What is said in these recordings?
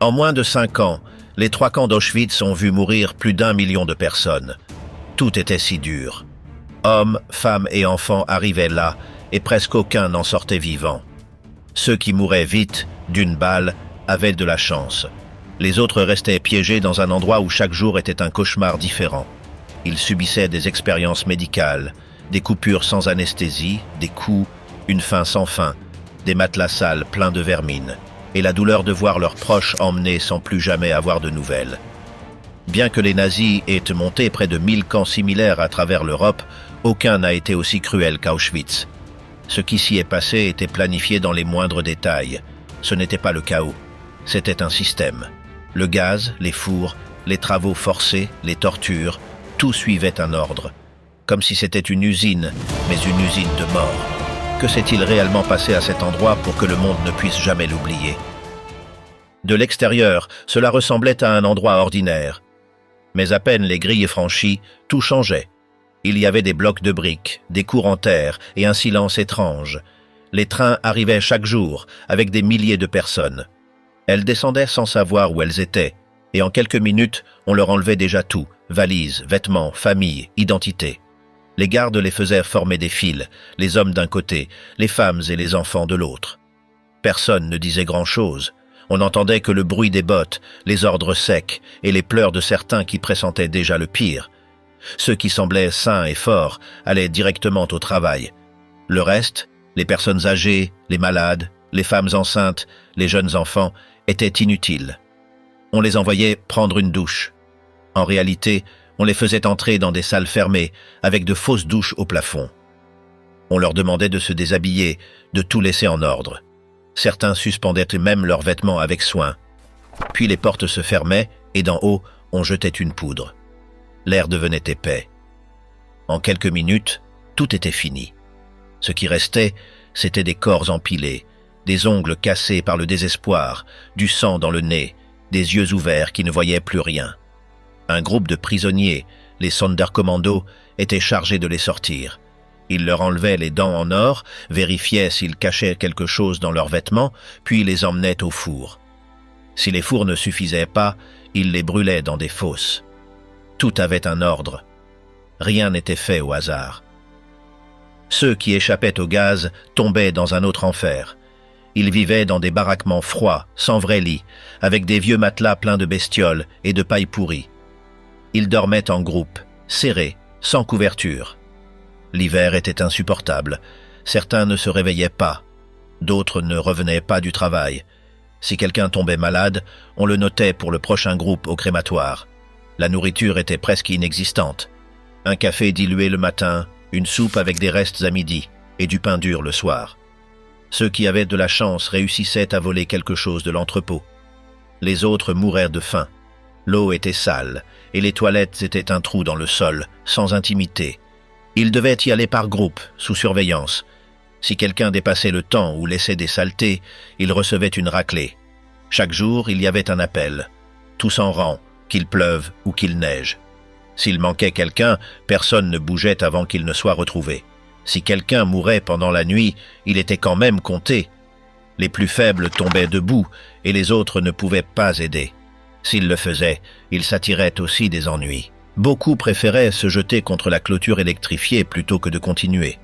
En moins de 5 ans, les 3 camps d'Auschwitz ont vu mourir plus d'1 million de personnes. Tout était si dur. Hommes, femmes et enfants arrivaient là, et presque aucun n'en sortait vivant. Ceux qui mouraient vite, d'une balle, avaient de la chance. Les autres restaient piégés dans un endroit où chaque jour était un cauchemar différent. Ils subissaient des expériences médicales, des coupures sans anesthésie, des coups, une faim sans fin, des matelas sales pleins de vermine, et la douleur de voir leurs proches emmenés sans plus jamais avoir de nouvelles. Bien que les nazis aient monté près de 1000 camps similaires à travers l'Europe, aucun n'a été aussi cruel qu'Auschwitz. Ce qui s'y est passé était planifié dans les moindres détails. Ce n'était pas le chaos, c'était un système. Le gaz, les fours, les travaux forcés, les tortures, tout suivait un ordre. Comme si c'était une usine, mais une usine de mort. Que s'est-il réellement passé à cet endroit pour que le monde ne puisse jamais l'oublier? De l'extérieur, cela ressemblait à un endroit ordinaire. Mais à peine les grilles franchies, tout changeait. Il y avait des blocs de briques, des cours en terre et un silence étrange. Les trains arrivaient chaque jour, avec des milliers de personnes. Elles descendaient sans savoir où elles étaient, et en quelques minutes, on leur enlevait déjà tout, valises, vêtements, famille, identité. Les gardes les faisaient former des files, les hommes d'un côté, les femmes et les enfants de l'autre. Personne ne disait grand-chose. On n'entendait que le bruit des bottes, les ordres secs et les pleurs de certains qui pressentaient déjà le pire. Ceux qui semblaient sains et forts allaient directement au travail. Le reste, les personnes âgées, les malades, les femmes enceintes, les jeunes enfants, étaient inutiles. On les envoyait prendre une douche. En réalité, on les faisait entrer dans des salles fermées, avec de fausses douches au plafond. On leur demandait de se déshabiller, de tout laisser en ordre. Certains suspendaient même leurs vêtements avec soin. Puis les portes se fermaient, et d'en haut, on jetait une poudre. L'air devenait épais. En quelques minutes, tout était fini. Ce qui restait, c'étaient des corps empilés, des ongles cassés par le désespoir, du sang dans le nez, des yeux ouverts qui ne voyaient plus rien. Un groupe de prisonniers, les Sonderkommando, étaient chargés de les sortir. Ils leur enlevaient les dents en or, vérifiaient s'ils cachaient quelque chose dans leurs vêtements, puis les emmenaient au four. Si les fours ne suffisaient pas, ils les brûlaient dans des fosses. Tout avait un ordre. Rien n'était fait au hasard. Ceux qui échappaient au gaz tombaient dans un autre enfer. Ils vivaient dans des baraquements froids, sans vrai lit, avec des vieux matelas pleins de bestioles et de paille pourrie. Ils dormaient en groupe, serrés, sans couverture. L'hiver était insupportable. Certains ne se réveillaient pas. D'autres ne revenaient pas du travail. Si quelqu'un tombait malade, on le notait pour le prochain groupe au crématoire. La nourriture était presque inexistante. Un café dilué le matin, une soupe avec des restes à midi et du pain dur le soir. Ceux qui avaient de la chance réussissaient à voler quelque chose de l'entrepôt. Les autres mourèrent de faim. L'eau était sale et les toilettes étaient un trou dans le sol, sans intimité. Ils devaient y aller par groupe, sous surveillance. Si quelqu'un dépassait le temps ou laissait des saletés, il recevait une raclée. Chaque jour, il y avait un appel. Tous en rang, qu'il pleuve ou qu'il neige. S'il manquait quelqu'un, personne ne bougeait avant qu'il ne soit retrouvé. Si quelqu'un mourait pendant la nuit, il était quand même compté. Les plus faibles tombaient debout et les autres ne pouvaient pas aider. S'ils le faisaient, ils s'attiraient aussi des ennuis. Beaucoup préféraient se jeter contre la clôture électrifiée plutôt que de continuer.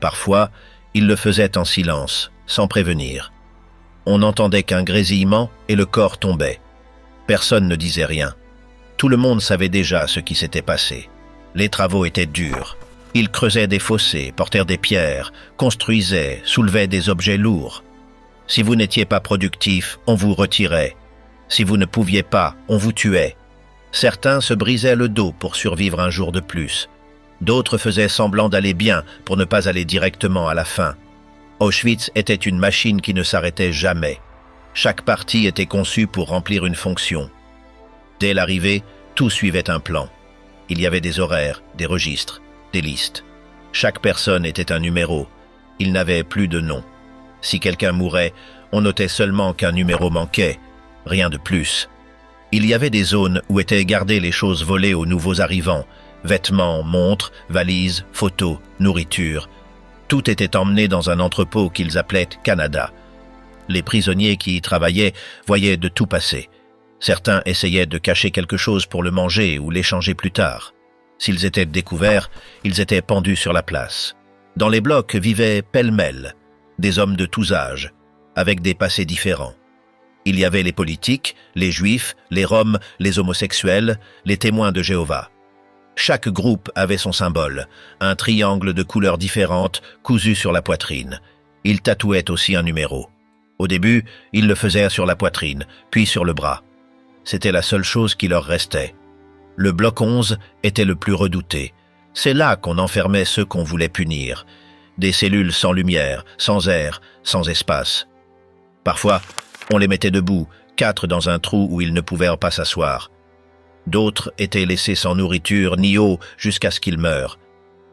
Parfois, ils le faisaient en silence, sans prévenir. On n'entendait qu'un grésillement et le corps tombait. Personne ne disait rien. Tout le monde savait déjà ce qui s'était passé. Les travaux étaient durs. Ils creusaient des fossés, portèrent des pierres, construisaient, soulevaient des objets lourds. Si vous n'étiez pas productif, on vous retirait. Si vous ne pouviez pas, on vous tuait. Certains se brisaient le dos pour survivre un jour de plus. D'autres faisaient semblant d'aller bien pour ne pas aller directement à la fin. Auschwitz était une machine qui ne s'arrêtait jamais. Chaque partie était conçue pour remplir une fonction. Dès l'arrivée, tout suivait un plan. Il y avait des horaires, des registres, des listes. Chaque personne était un numéro. Il n'avait plus de nom. Si quelqu'un mourait, on notait seulement qu'un numéro manquait, rien de plus. Il y avait des zones où étaient gardées les choses volées aux nouveaux arrivants, vêtements, montres, valises, photos, nourriture. Tout était emmené dans un entrepôt qu'ils appelaient Canada. Les prisonniers qui y travaillaient voyaient de tout passer. Certains essayaient de cacher quelque chose pour le manger ou l'échanger plus tard. S'ils étaient découverts, ils étaient pendus sur la place. Dans les blocs vivaient pêle-mêle des hommes de tous âges, avec des passés différents. Il y avait les politiques, les juifs, les roms, les homosexuels, les témoins de Jéhovah. Chaque groupe avait son symbole, un triangle de couleurs différentes cousu sur la poitrine. Ils tatouaient aussi un numéro. Au début, ils le faisaient sur la poitrine, puis sur le bras. C'était la seule chose qui leur restait. Le bloc 11 était le plus redouté. C'est là qu'on enfermait ceux qu'on voulait punir. Des cellules sans lumière, sans air, sans espace. Parfois, on les mettait debout, 4 dans un trou où ils ne pouvaient pas s'asseoir. D'autres étaient laissés sans nourriture ni eau jusqu'à ce qu'ils meurent.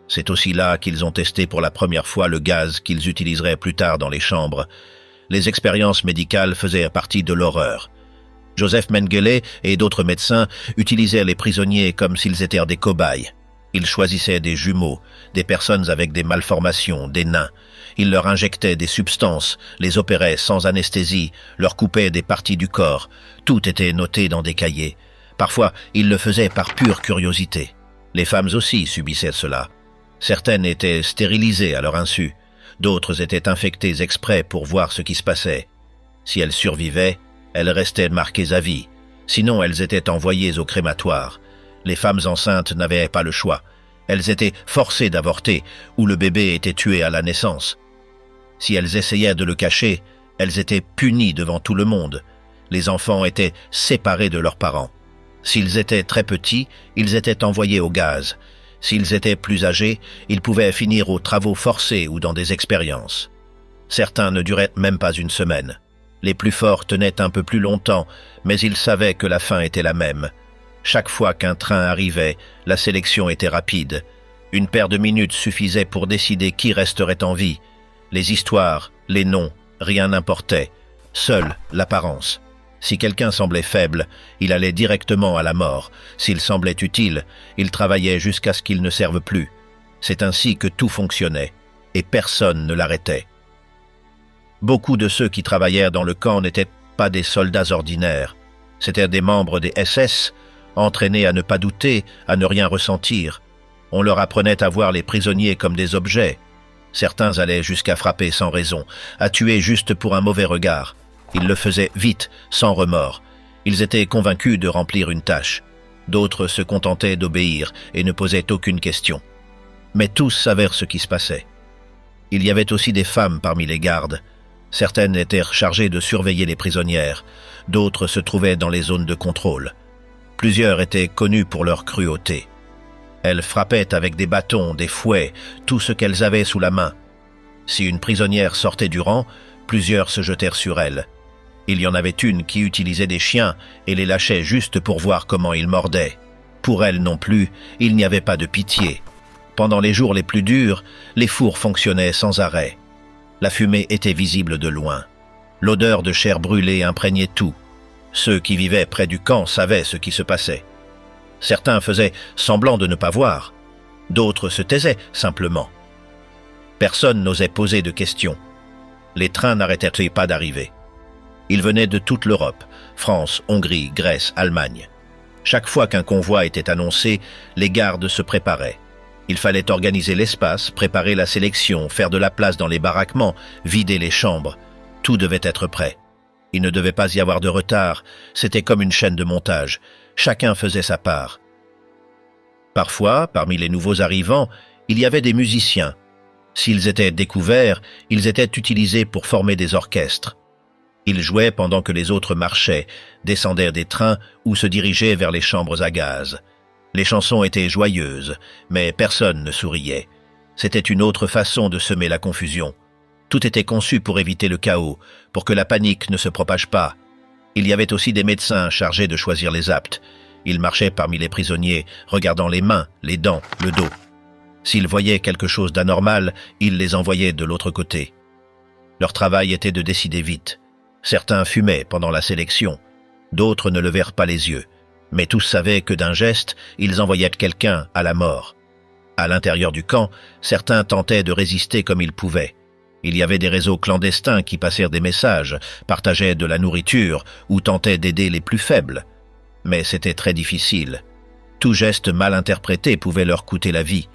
C'est aussi là qu'ils ont testé pour la première fois le gaz qu'ils utiliseraient plus tard dans les chambres. Les expériences médicales faisaient partie de l'horreur. Joseph Mengele et d'autres médecins utilisaient les prisonniers comme s'ils étaient des cobayes. Ils choisissaient des jumeaux, des personnes avec des malformations, des nains. Ils leur injectaient des substances, les opéraient sans anesthésie, leur coupaient des parties du corps. Tout était noté dans des cahiers. Parfois, ils le faisaient par pure curiosité. Les femmes aussi subissaient cela. Certaines étaient stérilisées à leur insu. D'autres étaient infectées exprès pour voir ce qui se passait. Si elles survivaient, elles restaient marquées à vie. Sinon, elles étaient envoyées au crématoire. Les femmes enceintes n'avaient pas le choix. Elles étaient forcées d'avorter ou le bébé était tué à la naissance. Si elles essayaient de le cacher, elles étaient punies devant tout le monde. Les enfants étaient séparés de leurs parents. S'ils étaient très petits, ils étaient envoyés au gaz. S'ils étaient plus âgés, ils pouvaient finir aux travaux forcés ou dans des expériences. Certains ne duraient même pas une semaine. Les plus forts tenaient un peu plus longtemps, mais ils savaient que la fin était la même. Chaque fois qu'un train arrivait, la sélection était rapide. Une paire de minutes suffisait pour décider qui resterait en vie. Les histoires, les noms, rien n'importait. Seule l'apparence. Si quelqu'un semblait faible, il allait directement à la mort. S'il semblait utile, il travaillait jusqu'à ce qu'il ne serve plus. C'est ainsi que tout fonctionnait, et personne ne l'arrêtait. Beaucoup de ceux qui travaillèrent dans le camp n'étaient pas des soldats ordinaires. C'étaient des membres des SS, entraînés à ne pas douter, à ne rien ressentir. On leur apprenait à voir les prisonniers comme des objets. Certains allaient jusqu'à frapper sans raison, à tuer juste pour un mauvais regard. Ils le faisaient vite, sans remords. Ils étaient convaincus de remplir une tâche. D'autres se contentaient d'obéir et ne posaient aucune question. Mais tous savaient ce qui se passait. Il y avait aussi des femmes parmi les gardes. Certaines étaient chargées de surveiller les prisonnières. D'autres se trouvaient dans les zones de contrôle. Plusieurs étaient connues pour leur cruauté. Elles frappaient avec des bâtons, des fouets, tout ce qu'elles avaient sous la main. Si une prisonnière sortait du rang, plusieurs se jetèrent sur elle. Il y en avait une qui utilisait des chiens et les lâchait juste pour voir comment ils mordaient. Pour elle non plus, il n'y avait pas de pitié. Pendant les jours les plus durs, les fours fonctionnaient sans arrêt. La fumée était visible de loin. L'odeur de chair brûlée imprégnait tout. Ceux qui vivaient près du camp savaient ce qui se passait. Certains faisaient semblant de ne pas voir. D'autres se taisaient simplement. Personne n'osait poser de questions. Les trains n'arrêtaient pas d'arriver. Ils venaient de toute l'Europe, France, Hongrie, Grèce, Allemagne. Chaque fois qu'un convoi était annoncé, les gardes se préparaient. Il fallait organiser l'espace, préparer la sélection, faire de la place dans les baraquements, vider les chambres. Tout devait être prêt. Il ne devait pas y avoir de retard, c'était comme une chaîne de montage. Chacun faisait sa part. Parfois, parmi les nouveaux arrivants, il y avait des musiciens. S'ils étaient découverts, ils étaient utilisés pour former des orchestres. Ils jouaient pendant que les autres marchaient, descendaient des trains ou se dirigeaient vers les chambres à gaz. Les chansons étaient joyeuses, mais personne ne souriait. C'était une autre façon de semer la confusion. Tout était conçu pour éviter le chaos, pour que la panique ne se propage pas. Il y avait aussi des médecins chargés de choisir les aptes. Ils marchaient parmi les prisonniers, regardant les mains, les dents, le dos. S'ils voyaient quelque chose d'anormal, ils les envoyaient de l'autre côté. Leur travail était de décider vite. Certains fumaient pendant la sélection, d'autres ne levèrent pas les yeux, mais tous savaient que d'un geste, ils envoyaient quelqu'un à la mort. À l'intérieur du camp, certains tentaient de résister comme ils pouvaient. Il y avait des réseaux clandestins qui passèrent des messages, partageaient de la nourriture ou tentaient d'aider les plus faibles. Mais c'était très difficile. Tout geste mal interprété pouvait leur coûter la vie.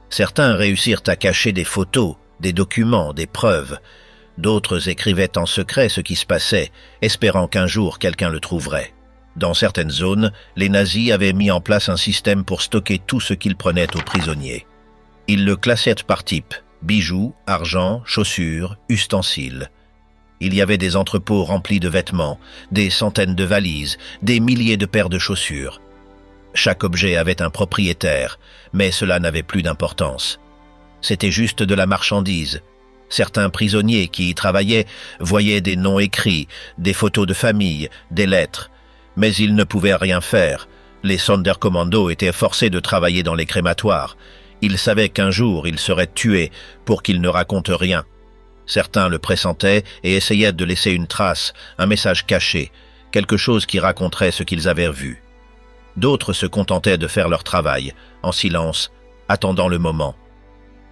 Certains réussirent à cacher des photos, des documents, des preuves. D'autres écrivaient en secret ce qui se passait, espérant qu'un jour quelqu'un le trouverait. Dans certaines zones, les nazis avaient mis en place un système pour stocker tout ce qu'ils prenaient aux prisonniers. Ils le classaient par type: bijoux, argent, chaussures, ustensiles. Il y avait des entrepôts remplis de vêtements, des centaines de valises, des milliers de paires de chaussures. Chaque objet avait un propriétaire, mais cela n'avait plus d'importance. C'était juste de la marchandise. Certains prisonniers qui y travaillaient voyaient des noms écrits, des photos de famille, des lettres. Mais ils ne pouvaient rien faire. Les Sonderkommando étaient forcés de travailler dans les crématoires. Ils savaient qu'un jour ils seraient tués pour qu'ils ne racontent rien. Certains le pressentaient et essayaient de laisser une trace, un message caché, quelque chose qui raconterait ce qu'ils avaient vu. D'autres se contentaient de faire leur travail, en silence, attendant le moment.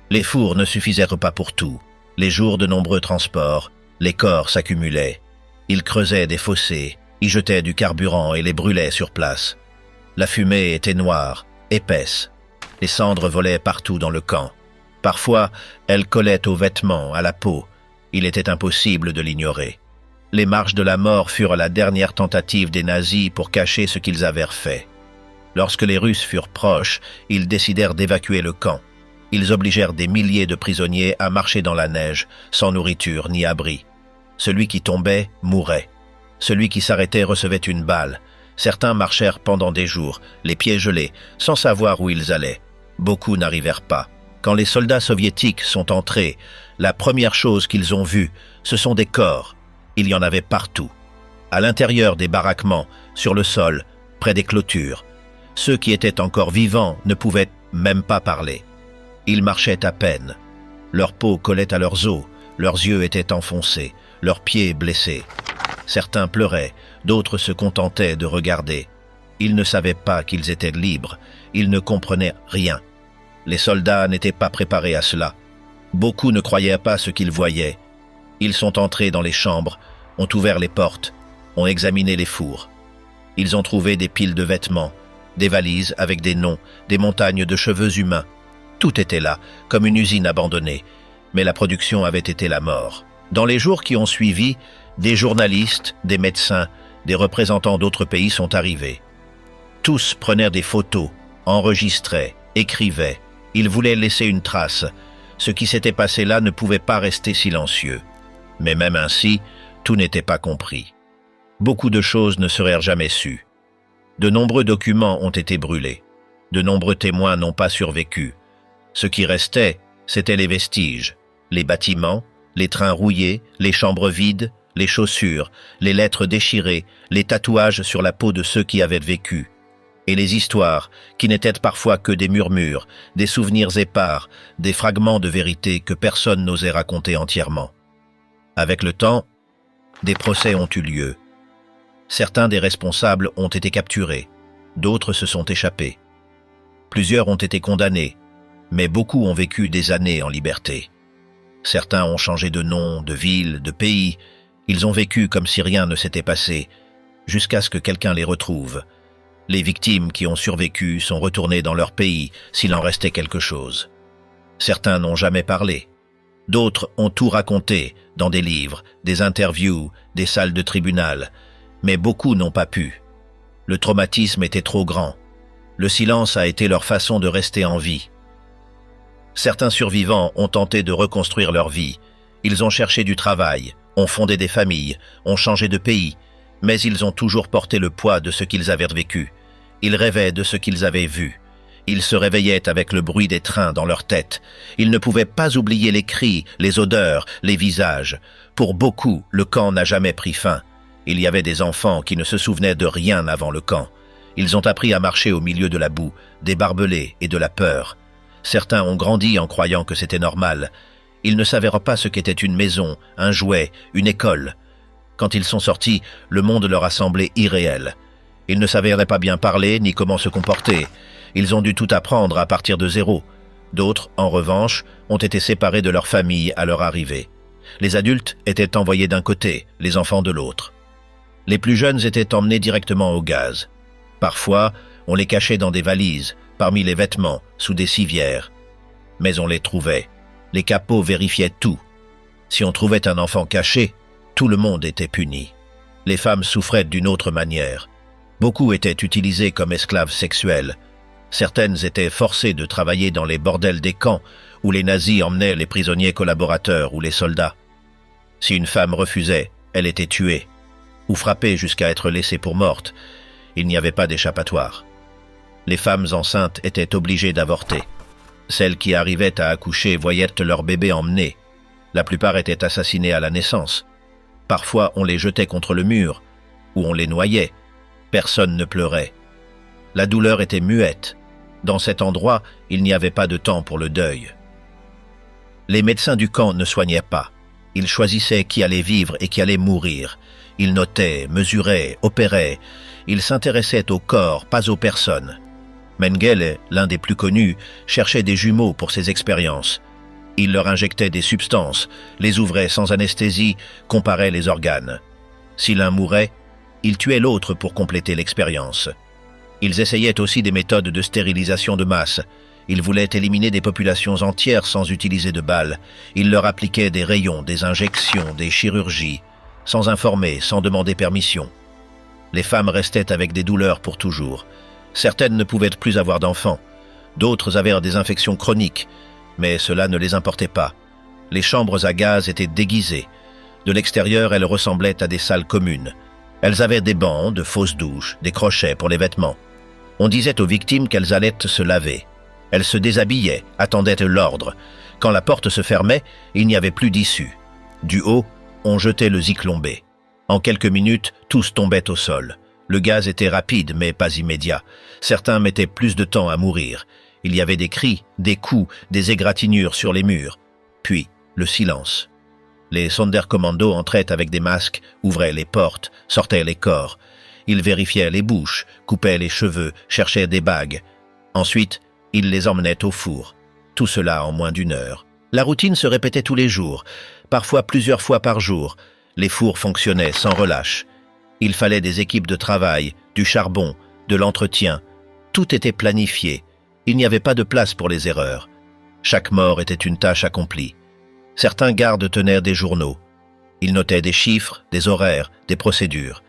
Les fours ne suffisaient pas pour tout. Les jours de nombreux transports, les corps s'accumulaient. Ils creusaient des fossés, y jetaient du carburant et les brûlaient sur place. La fumée était noire, épaisse. Les cendres volaient partout dans le camp. Parfois, elles collaient aux vêtements, à la peau. Il était impossible de l'ignorer. Les marches de la mort furent la dernière tentative des nazis pour cacher ce qu'ils avaient fait. Lorsque les Russes furent proches, ils décidèrent d'évacuer le camp. Ils obligèrent des milliers de prisonniers à marcher dans la neige, sans nourriture ni abri. Celui qui tombait mourait. Celui qui s'arrêtait recevait une balle. Certains marchèrent pendant des jours, les pieds gelés, sans savoir où ils allaient. Beaucoup n'arrivèrent pas. Quand les soldats soviétiques sont entrés, la première chose qu'ils ont vue, ce sont des corps. Il y en avait partout. À l'intérieur des baraquements, sur le sol, près des clôtures. Ceux qui étaient encore vivants ne pouvaient même pas parler. Ils marchaient à peine. Leur peau collait à leurs os, leurs yeux étaient enfoncés, leurs pieds blessés. Certains pleuraient, d'autres se contentaient de regarder. Ils ne savaient pas qu'ils étaient libres, ils ne comprenaient rien. Les soldats n'étaient pas préparés à cela. Beaucoup ne croyaient pas ce qu'ils voyaient. Ils sont entrés dans les chambres, ont ouvert les portes, ont examiné les fours. Ils ont trouvé des piles de vêtements, des valises avec des noms, des montagnes de cheveux humains. Tout était là, comme une usine abandonnée, mais la production avait été la mort. Dans les jours qui ont suivi, des journalistes, des médecins, des représentants d'autres pays sont arrivés. Tous prenaient des photos, enregistraient, écrivaient. Ils voulaient laisser une trace. Ce qui s'était passé là ne pouvait pas rester silencieux. Mais même ainsi, tout n'était pas compris. Beaucoup de choses ne seraient jamais sues. De nombreux documents ont été brûlés. De nombreux témoins n'ont pas survécu. Ce qui restait, c'étaient les vestiges, les bâtiments, les trains rouillés, les chambres vides, les chaussures, les lettres déchirées, les tatouages sur la peau de ceux qui avaient vécu. Et les histoires, qui n'étaient parfois que des murmures, des souvenirs épars, des fragments de vérité que personne n'osait raconter entièrement. Avec le temps, des procès ont eu lieu. Certains des responsables ont été capturés, d'autres se sont échappés. Plusieurs ont été condamnés, mais beaucoup ont vécu des années en liberté. Certains ont changé de nom, de ville, de pays. Ils ont vécu comme si rien ne s'était passé, jusqu'à ce que quelqu'un les retrouve. Les victimes qui ont survécu sont retournées dans leur pays s'il en restait quelque chose. Certains n'ont jamais parlé. D'autres ont tout raconté dans des livres, des interviews, des salles de tribunal. Mais beaucoup n'ont pas pu. Le traumatisme était trop grand. Le silence a été leur façon de rester en vie. Certains survivants ont tenté de reconstruire leur vie. Ils ont cherché du travail, ont fondé des familles, ont changé de pays, mais ils ont toujours porté le poids de ce qu'ils avaient vécu. Ils rêvaient de ce qu'ils avaient vu. Ils se réveillaient avec le bruit des trains dans leur tête. Ils ne pouvaient pas oublier les cris, les odeurs, les visages. Pour beaucoup, le camp n'a jamais pris fin. Il y avait des enfants qui ne se souvenaient de rien avant le camp. Ils ont appris à marcher au milieu de la boue, des barbelés et de la peur. Certains ont grandi en croyant que c'était normal. Ils ne savaient pas ce qu'était une maison, un jouet, une école. Quand ils sont sortis, le monde leur a semblé irréel. Ils ne savaient pas bien parler ni comment se comporter. Ils ont dû tout apprendre à partir de zéro. D'autres, en revanche, ont été séparés de leur famille à leur arrivée. Les adultes étaient envoyés d'un côté, les enfants de l'autre. Les plus jeunes étaient emmenés directement au gaz. Parfois, on les cachait dans des valises, parmi les vêtements, sous des civières. Mais on les trouvait. Les capots vérifiaient tout. Si on trouvait un enfant caché, tout le monde était puni. Les femmes souffraient d'une autre manière. Beaucoup étaient utilisées comme esclaves sexuelles. Certaines étaient forcées de travailler dans les bordels des camps où les nazis emmenaient les prisonniers collaborateurs ou les soldats. Si une femme refusait, elle était tuée, ou frappée jusqu'à être laissée pour morte. Il n'y avait pas d'échappatoire. Les femmes enceintes étaient obligées d'avorter. Celles qui arrivaient à accoucher voyaient leur bébé emmené. La plupart étaient assassinées à la naissance. Parfois, on les jetait contre le mur, ou on les noyait. Personne ne pleurait. La douleur était muette. Dans cet endroit, il n'y avait pas de temps pour le deuil. Les médecins du camp ne soignaient pas. Ils choisissaient qui allait vivre et qui allait mourir. Ils notaient, mesuraient, opéraient. Ils s'intéressaient au corps, pas aux personnes. Mengele, l'un des plus connus, cherchait des jumeaux pour ses expériences. Il leur injectait des substances, les ouvrait sans anesthésie, comparait les organes. Si l'un mourait, il tuait l'autre pour compléter l'expérience. Ils essayaient aussi des méthodes de stérilisation de masse. Ils voulaient éliminer des populations entières sans utiliser de balles. Ils leur appliquaient des rayons, des injections, des chirurgies, sans informer, sans demander permission. Les femmes restaient avec des douleurs pour toujours. Certaines ne pouvaient plus avoir d'enfants. D'autres avaient des infections chroniques, mais cela ne les importait pas. Les chambres à gaz étaient déguisées. De l'extérieur, elles ressemblaient à des salles communes. Elles avaient des bancs, de fausses douches, des crochets pour les vêtements. On disait aux victimes qu'elles allaient se laver. Elles se déshabillaient, attendaient l'ordre. Quand la porte se fermait, il n'y avait plus d'issue. Du haut, on jetait le zik-lombé. En quelques minutes, tous tombaient au sol. Le gaz était rapide, mais pas immédiat. Certains mettaient plus de temps à mourir. Il y avait des cris, des coups, des égratignures sur les murs. Puis, le silence. Les Sonderkommando entraient avec des masques, ouvraient les portes, sortaient les corps. Ils vérifiaient les bouches, coupaient les cheveux, cherchaient des bagues. Ensuite, ils les emmenaient au four. Tout cela en moins d'1 heure. La routine se répétait tous les jours, parfois plusieurs fois par jour. Les fours fonctionnaient sans relâche. Il fallait des équipes de travail, du charbon, de l'entretien. Tout était planifié. Il n'y avait pas de place pour les erreurs. Chaque mort était une tâche accomplie. Certains gardes tenaient des journaux. Ils notaient des chiffres, des horaires, des procédures.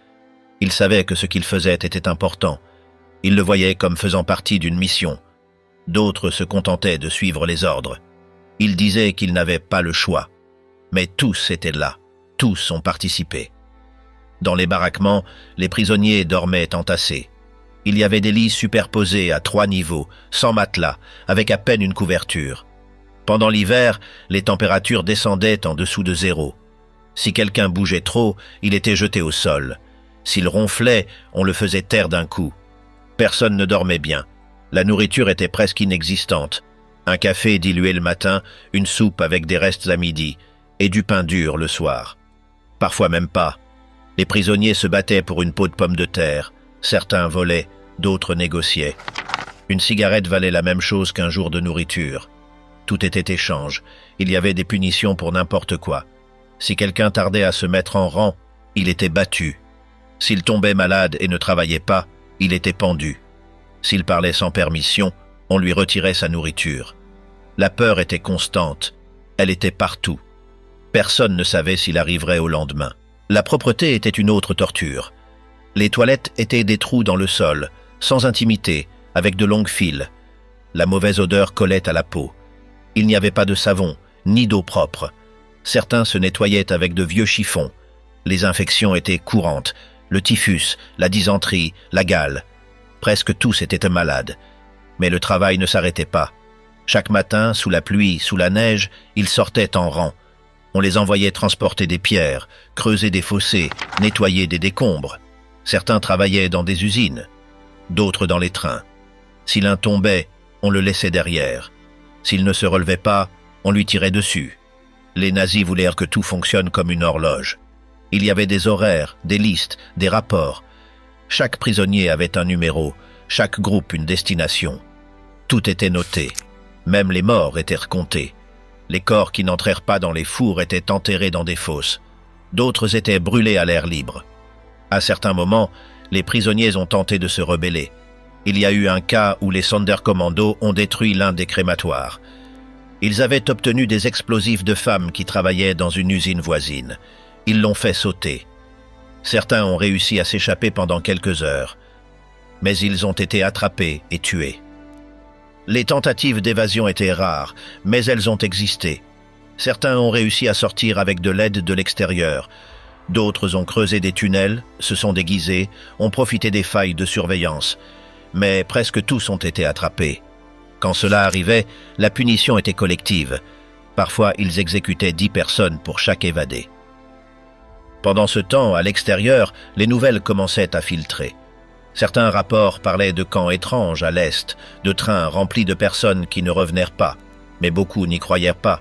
Ils savaient que ce qu'ils faisaient était important. Ils le voyaient comme faisant partie d'une mission. D'autres se contentaient de suivre les ordres. Ils disaient qu'ils n'avaient pas le choix. Mais tous étaient là. Tous ont participé. Dans les baraquements, les prisonniers dormaient entassés. Il y avait des lits superposés à 3 niveaux, sans matelas, avec à peine une couverture. Pendant l'hiver, les températures descendaient en dessous de 0. Si quelqu'un bougeait trop, il était jeté au sol. S'il ronflait, on le faisait taire d'un coup. Personne ne dormait bien. La nourriture était presque inexistante. Un café dilué le matin, une soupe avec des restes à midi, et du pain dur le soir. Parfois même pas. Les prisonniers se battaient pour une peau de pomme de terre. Certains volaient, d'autres négociaient. Une cigarette valait la même chose qu'un jour de nourriture. Tout était échange. Il y avait des punitions pour n'importe quoi. Si quelqu'un tardait à se mettre en rang, il était battu. S'il tombait malade et ne travaillait pas, il était pendu. S'il parlait sans permission, on lui retirait sa nourriture. La peur était constante. Elle était partout. Personne ne savait s'il arriverait au lendemain. La propreté était une autre torture. Les toilettes étaient des trous dans le sol, sans intimité, avec de longues files. La mauvaise odeur collait à la peau. Il n'y avait pas de savon, ni d'eau propre. Certains se nettoyaient avec de vieux chiffons. Les infections étaient courantes, le typhus, la dysenterie, la gale. Presque tous étaient malades. Mais le travail ne s'arrêtait pas. Chaque matin, sous la pluie, sous la neige, ils sortaient en rang. On les envoyait transporter des pierres, creuser des fossés, nettoyer des décombres. Certains travaillaient dans des usines, d'autres dans les trains. Si l'un tombait, on le laissait derrière. S'il ne se relevait pas, on lui tirait dessus. Les nazis voulèrent que tout fonctionne comme une horloge. Il y avait des horaires, des listes, des rapports. Chaque prisonnier avait un numéro, chaque groupe une destination. Tout était noté. Même les morts étaient recomptés. Les corps qui n'entrèrent pas dans les fours étaient enterrés dans des fosses. D'autres étaient brûlés à l'air libre. À certains moments, les prisonniers ont tenté de se rebeller. Il y a eu un cas où les Sonderkommando ont détruit l'un des crématoires. Ils avaient obtenu des explosifs de femmes qui travaillaient dans une usine voisine. Ils l'ont fait sauter. Certains ont réussi à s'échapper pendant quelques heures, mais ils ont été attrapés et tués. Les tentatives d'évasion étaient rares, mais elles ont existé. Certains ont réussi à sortir avec de l'aide de l'extérieur. D'autres ont creusé des tunnels, se sont déguisés, ont profité des failles de surveillance. Mais presque tous ont été attrapés. Quand cela arrivait, la punition était collective. Parfois, ils exécutaient 10 personnes pour chaque évadé. Pendant ce temps, à l'extérieur, les nouvelles commençaient à filtrer. Certains rapports parlaient de camps étranges à l'est, de trains remplis de personnes qui ne revenaient pas, mais beaucoup n'y croyaient pas.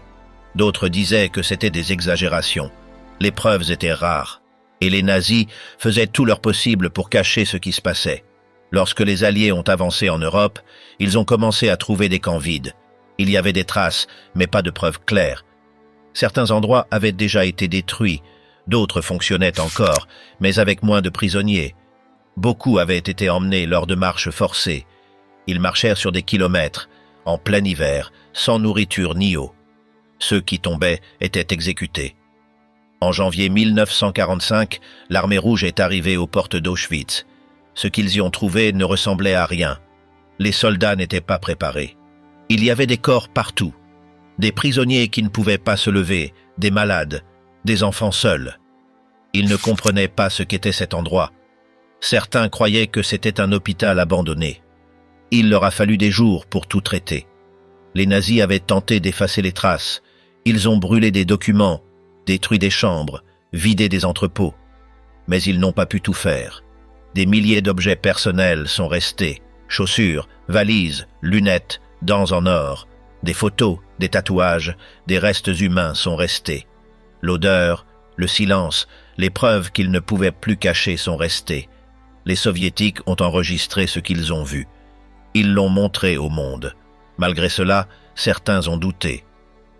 D'autres disaient que c'était des exagérations. Les preuves étaient rares, et les nazis faisaient tout leur possible pour cacher ce qui se passait. Lorsque les Alliés ont avancé en Europe, ils ont commencé à trouver des camps vides. Il y avait des traces, mais pas de preuves claires. Certains endroits avaient déjà été détruits, d'autres fonctionnaient encore, mais avec moins de prisonniers. Beaucoup avaient été emmenés lors de marches forcées. Ils marchèrent sur des kilomètres, en plein hiver, sans nourriture ni eau. Ceux qui tombaient étaient exécutés. En janvier 1945, l'armée rouge est arrivée aux portes d'Auschwitz. Ce qu'ils y ont trouvé ne ressemblait à rien. Les soldats n'étaient pas préparés. Il y avait des corps partout. Des prisonniers qui ne pouvaient pas se lever, des malades, des enfants seuls. Ils ne comprenaient pas ce qu'était cet endroit. Certains croyaient que c'était un hôpital abandonné. Il leur a fallu des jours pour tout traiter. Les nazis avaient tenté d'effacer les traces. Ils ont brûlé des documents, détruit des chambres, vidé des entrepôts. Mais ils n'ont pas pu tout faire. Des milliers d'objets personnels sont restés, chaussures, valises, lunettes, dents en or, des photos, des tatouages, des restes humains sont restés. L'odeur, le silence, les preuves qu'ils ne pouvaient plus cacher sont restées. Les soviétiques ont enregistré ce qu'ils ont vu. Ils l'ont montré au monde. Malgré cela, certains ont douté.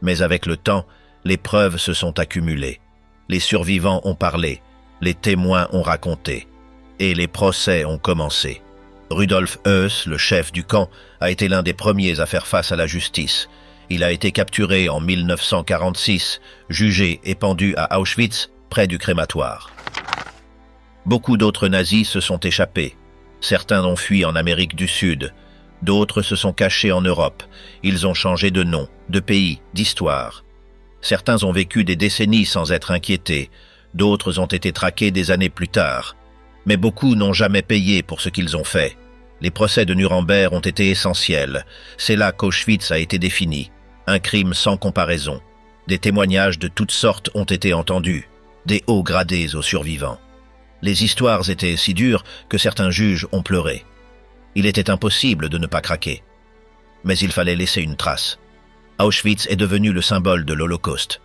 Mais avec le temps, les preuves se sont accumulées. Les survivants ont parlé, les témoins ont raconté. Et les procès ont commencé. Rudolf Höss, le chef du camp, a été l'un des premiers à faire face à la justice. Il a été capturé en 1946, jugé et pendu à Auschwitz, près du crématoire. Beaucoup d'autres nazis se sont échappés. Certains ont fui en Amérique du Sud. D'autres se sont cachés en Europe. Ils ont changé de nom, de pays, d'histoire. Certains ont vécu des décennies sans être inquiétés. D'autres ont été traqués des années plus tard. Mais beaucoup n'ont jamais payé pour ce qu'ils ont fait. Les procès de Nuremberg ont été essentiels. C'est là qu'Auschwitz a été défini. Un crime sans comparaison. Des témoignages de toutes sortes ont été entendus. Des hauts gradés aux survivants. Les histoires étaient si dures que certains juges ont pleuré. Il était impossible de ne pas craquer. Mais il fallait laisser une trace. Auschwitz est devenu le symbole de l'Holocauste.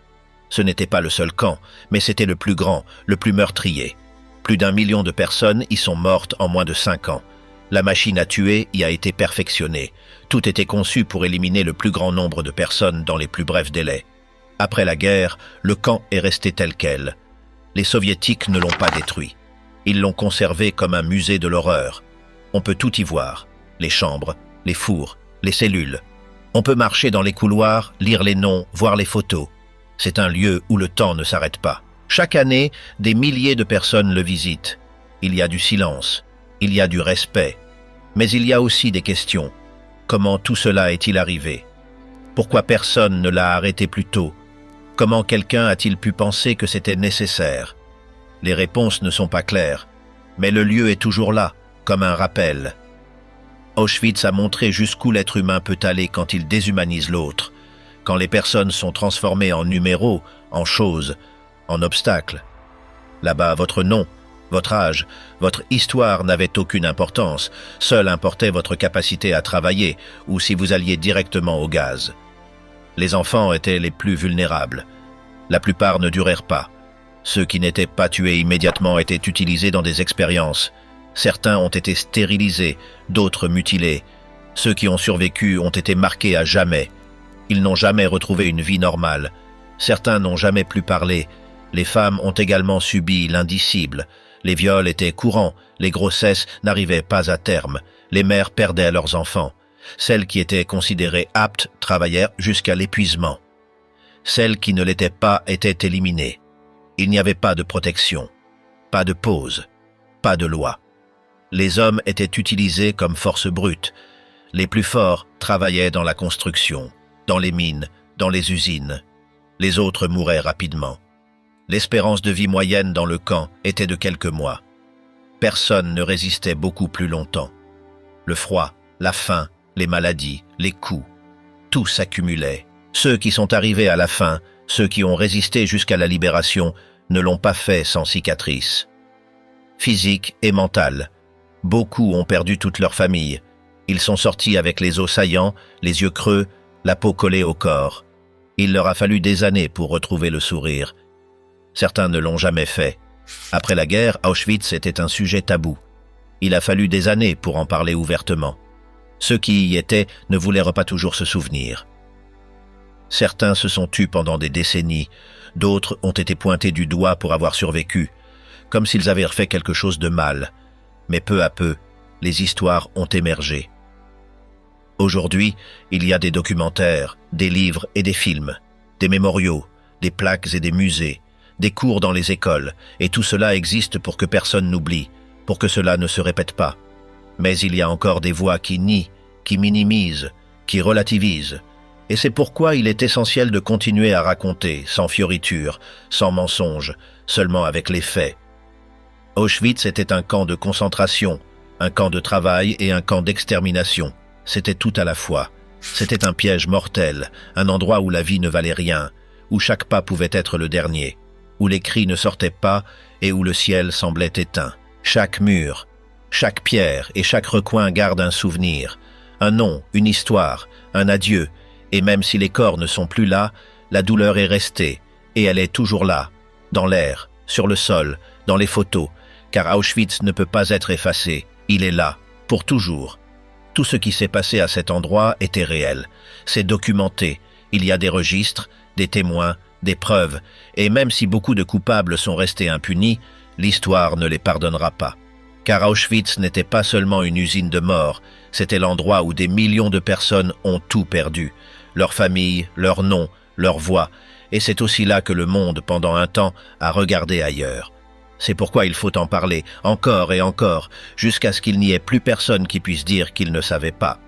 Ce n'était pas le seul camp, mais c'était le plus grand, le plus meurtrier. Plus d'1 million de personnes y sont mortes en moins de 5 ans. La machine à tuer y a été perfectionnée. Tout était conçu pour éliminer le plus grand nombre de personnes dans les plus brefs délais. Après la guerre, le camp est resté tel quel. Les soviétiques ne l'ont pas détruit. Ils l'ont conservé comme un musée de l'horreur. On peut tout y voir. Les chambres, les fours, les cellules. On peut marcher dans les couloirs, lire les noms, voir les photos. C'est un lieu où le temps ne s'arrête pas. Chaque année, des milliers de personnes le visitent. Il y a du silence, il y a du respect. Mais il y a aussi des questions. Comment tout cela est-il arrivé? Pourquoi personne ne l'a arrêté plus tôt? Comment quelqu'un a-t-il pu penser que c'était nécessaire? Les réponses ne sont pas claires, mais le lieu est toujours là, comme un rappel. Auschwitz a montré jusqu'où l'être humain peut aller quand il déshumanise l'autre, quand les personnes sont transformées en numéros, en choses, en obstacles. Là-bas, votre nom, votre âge, votre histoire n'avaient aucune importance. Seul importait votre capacité à travailler ou si vous alliez directement au gaz. Les enfants étaient les plus vulnérables. La plupart ne durèrent pas. Ceux qui n'étaient pas tués immédiatement étaient utilisés dans des expériences. Certains ont été stérilisés, d'autres mutilés. Ceux qui ont survécu ont été marqués à jamais. Ils n'ont jamais retrouvé une vie normale. Certains n'ont jamais plus parlé. Les femmes ont également subi l'indicible. Les viols étaient courants, les grossesses n'arrivaient pas à terme, les mères perdaient leurs enfants. Celles qui étaient considérées aptes travaillèrent jusqu'à l'épuisement. Celles qui ne l'étaient pas étaient éliminées. Il n'y avait pas de protection, pas de pause, pas de loi. Les hommes étaient utilisés comme force brute. Les plus forts travaillaient dans la construction, dans les mines, dans les usines. Les autres mouraient rapidement. L'espérance de vie moyenne dans le camp était de quelques mois. Personne ne résistait beaucoup plus longtemps. Le froid, la faim, les maladies, les coups, tout s'accumulait. Ceux qui sont arrivés à la fin, ceux qui ont résisté jusqu'à la libération, ne l'ont pas fait sans cicatrices. Physique et mentale. Beaucoup ont perdu toute leur famille. Ils sont sortis avec les os saillants, les yeux creux, la peau collée au corps. Il leur a fallu des années pour retrouver le sourire. Certains ne l'ont jamais fait. Après la guerre, Auschwitz était un sujet tabou. Il a fallu des années pour en parler ouvertement. Ceux qui y étaient ne voulaient pas toujours se souvenir. Certains se sont tus pendant des décennies, d'autres ont été pointés du doigt pour avoir survécu, comme s'ils avaient fait quelque chose de mal. Mais peu à peu, les histoires ont émergé. Aujourd'hui, il y a des documentaires, des livres et des films, des mémoriaux, des plaques et des musées, des cours dans les écoles, et tout cela existe pour que personne n'oublie, pour que cela ne se répète pas. Mais il y a encore des voix qui nient, qui minimisent, qui relativisent, et c'est pourquoi il est essentiel de continuer à raconter, sans fioriture, sans mensonge, seulement avec les faits. Auschwitz était un camp de concentration, un camp de travail et un camp d'extermination. C'était tout à la fois. C'était un piège mortel, un endroit où la vie ne valait rien, où chaque pas pouvait être le dernier, où les cris ne sortaient pas et où le ciel semblait éteint. Chaque mur, chaque pierre et chaque recoin garde un souvenir, un nom, une histoire, un adieu, et même si les corps ne sont plus là, la douleur est restée, et elle est toujours là, dans l'air, sur le sol, dans les photos, car Auschwitz ne peut pas être effacé, il est là, pour toujours. Tout ce qui s'est passé à cet endroit était réel, c'est documenté, il y a des registres, des témoins, des preuves, et même si beaucoup de coupables sont restés impunis, l'histoire ne les pardonnera pas. Car Auschwitz n'était pas seulement une usine de mort, c'était l'endroit où des millions de personnes ont tout perdu, leur famille, leur nom, leur voix, et c'est aussi là que le monde, pendant un temps, a regardé ailleurs. C'est pourquoi il faut en parler, encore et encore, jusqu'à ce qu'il n'y ait plus personne qui puisse dire qu'il ne savait pas.